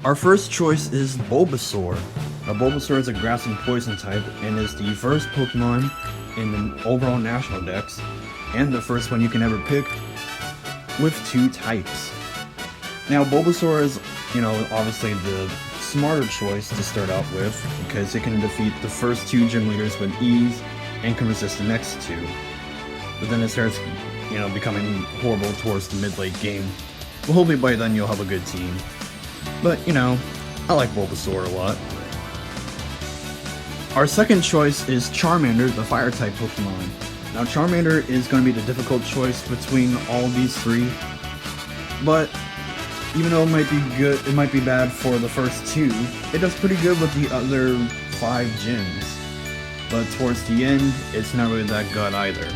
Our first choice is Bulbasaur. Now Bulbasaur is a grass and poison type and is the first Pokemon in the overall national dex, and the first one you can ever pick with 2 types. Now Bulbasaur is, obviously the smarter choice to start out with, because it can defeat the first 2 gym leaders with ease and can resist the next 2. But then it starts, becoming horrible towards the mid-late game. Well, hopefully by then you'll have a good team. But, I like Bulbasaur a lot. Our second choice is Charmander, the Fire-type Pokemon. Now Charmander is going to be the difficult choice between all these 3. But, even though it might be good, it might be bad for the first 2, it does pretty good with the other 5 gyms. But towards the end, it's not really that good either.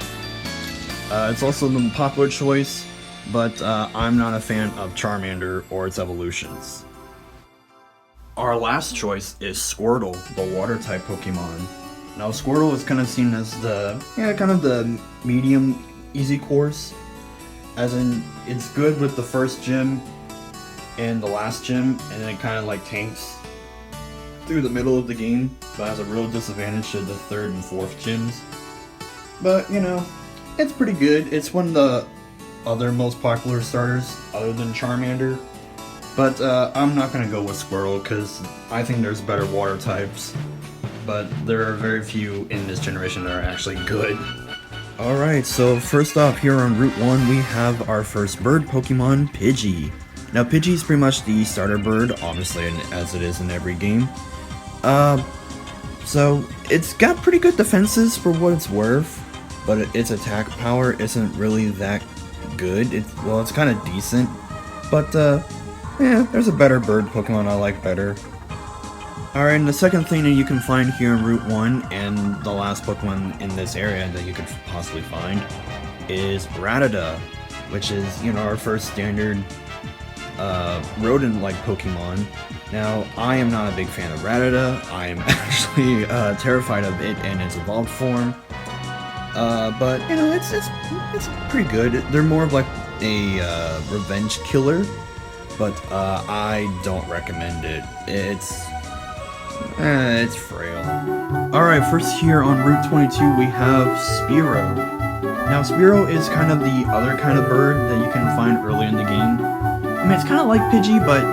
It's also the popular choice, but I'm not a fan of Charmander or its evolutions. Our last choice is Squirtle, the Water-type Pokemon. Now Squirtle is kind of seen as the medium easy course, as in it's good with the first gym and the last gym, and then it kind of like tanks through the middle of the game, but has a real disadvantage to the 3rd and 4th gyms. But it's pretty good. It's one of the other most popular starters other than Charmander. But I'm not going to go with Squirtle because I think there's better water types. But there are very few in this generation that are actually good. Alright, so first off here on Route 1 we have our first bird Pokemon, Pidgey. Now Pidgey is pretty much the starter bird, obviously as it is in every game. So it's got pretty good defenses for what it's worth, but its attack power isn't really that good. It's kind of decent, but there's a better bird Pokemon I like better. Alright, and the second thing that you can find here in Route 1, and the last Pokemon in this area that you could possibly find, is Rattata, which is, our first standard rodent-like Pokemon. Now, I am not a big fan of Rattata. I am actually terrified of it in its evolved form. But, it's pretty good. They're more of like a revenge killer, but I don't recommend it. It's frail. Alright, first here on Route 22 we have Spearow. Now Spearow is kind of the other kind of bird that you can find early in the game. I mean, it's kind of like Pidgey, but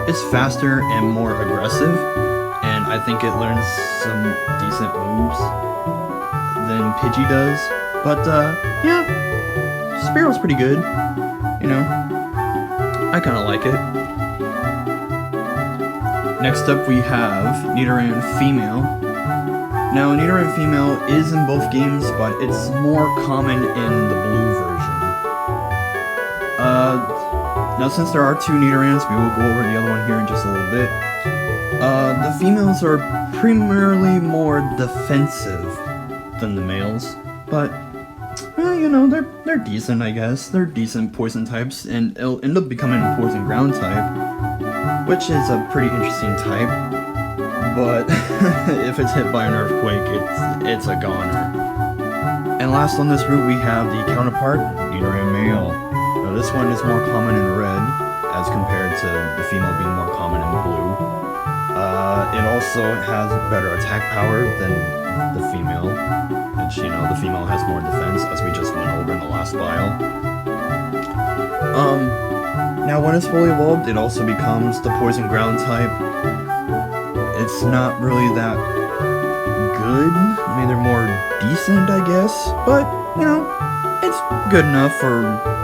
it's faster and more aggressive, and I think it learns some decent moves than Pidgey does. But Spearow's pretty good. I kind of like it. Next up we have Nidoran Female. Now Nidoran Female is in both games, but it's more common in the blue version. Now since there are 2 Nidorans, we will go over the other one here in just a little bit. The females are primarily more defensive than the males, but they're decent, I guess. They're decent poison types, and it'll end up becoming a poison ground type, which is a pretty interesting type. But if it's hit by an earthquake, it's a goner. And last on this route we have the counterpart, Nidoran Male. Now this one is more common in red, as compared to the female being more common in blue. It also has better attack power than the female, which, the female has more defense, as we just went over in the last file. Now when it's fully evolved, it also becomes the poison ground type. It's not really that good. I mean, they're more decent, I guess, but, it's good enough for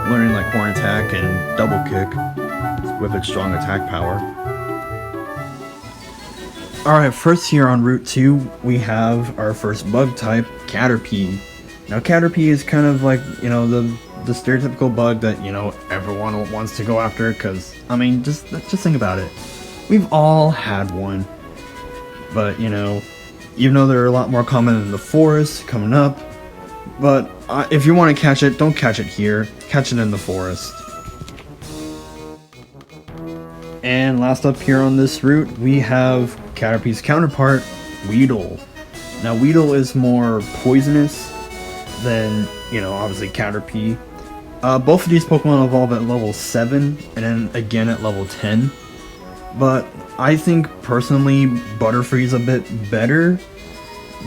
learning like Horn Attack and Double Kick with its strong attack power. Alright, first here on Route 2, we have our first bug type, Caterpie. Now Caterpie is kind of like, the stereotypical bug that, everyone wants to go after, because, I mean, just think about it. We've all had one. But, even though they're a lot more common in the forest coming up, but if you want to catch it, don't catch it here. Catch it in the forest. And last up here on this route, we have Caterpie's counterpart, Weedle. Now Weedle is more poisonous than, obviously Caterpie. Both of these Pokemon evolve at level 7 and then again at level 10. But I think personally Butterfree is a bit better.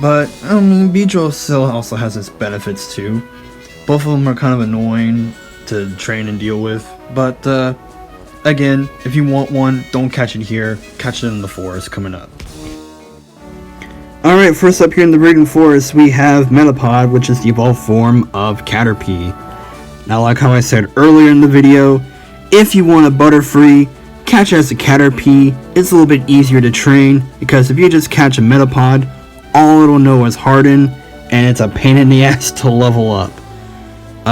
But I mean, Beedrill still also has its benefits too. Both of them are kind of annoying to train and deal with. But again, if you want one, don't catch it here. Catch it in the forest coming up. Alright, first up here in the Breeding Forest, we have Metapod, which is the evolved form of Caterpie. Now, like how I said earlier in the video, if you want a Butterfree, catch it as a Caterpie. It's a little bit easier to train, because if you just catch a Metapod, all it'll know is Harden, and it's a pain in the ass to level up.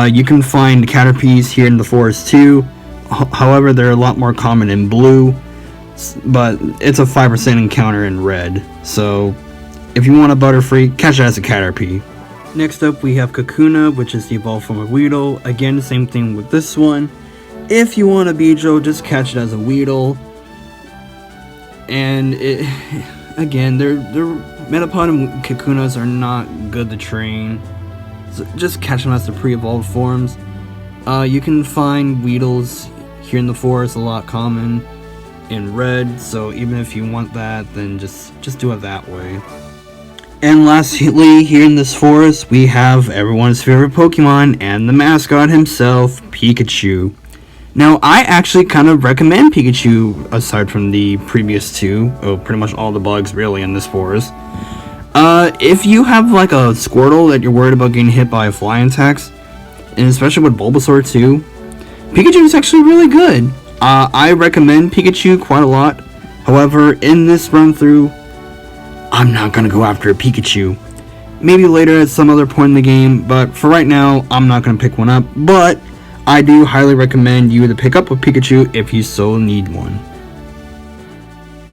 You can find Caterpies here in the forest too, however they're a lot more common in blue, but it's a 5% encounter in red, so if you want a Butterfree, catch it as a Caterpie. Next up we have Kakuna, which is the evolved form of Weedle. Again, same thing with this one. If you want a Beedrill, just catch it as a Weedle. And again, they're Metapod and Kakunas are not good to train. So just catch them as the pre-evolved forms. You can find Weedles here in the forest a lot common in red, so even if you want that, then just do it that way. And lastly, here in this forest, we have everyone's favorite Pokemon and the mascot himself, Pikachu. Now, I actually kind of recommend Pikachu, aside from the previous two, pretty much all the bugs really in this forest. If you have like a Squirtle that you're worried about getting hit by flying attacks, and especially with Bulbasaur too, Pikachu is actually really good. I recommend Pikachu quite a lot. However, in this run through, I'm not gonna go after a Pikachu. Maybe later at some other point in the game, but for right now, I'm not gonna pick one up. But I do highly recommend you to pick up a Pikachu if you so need one.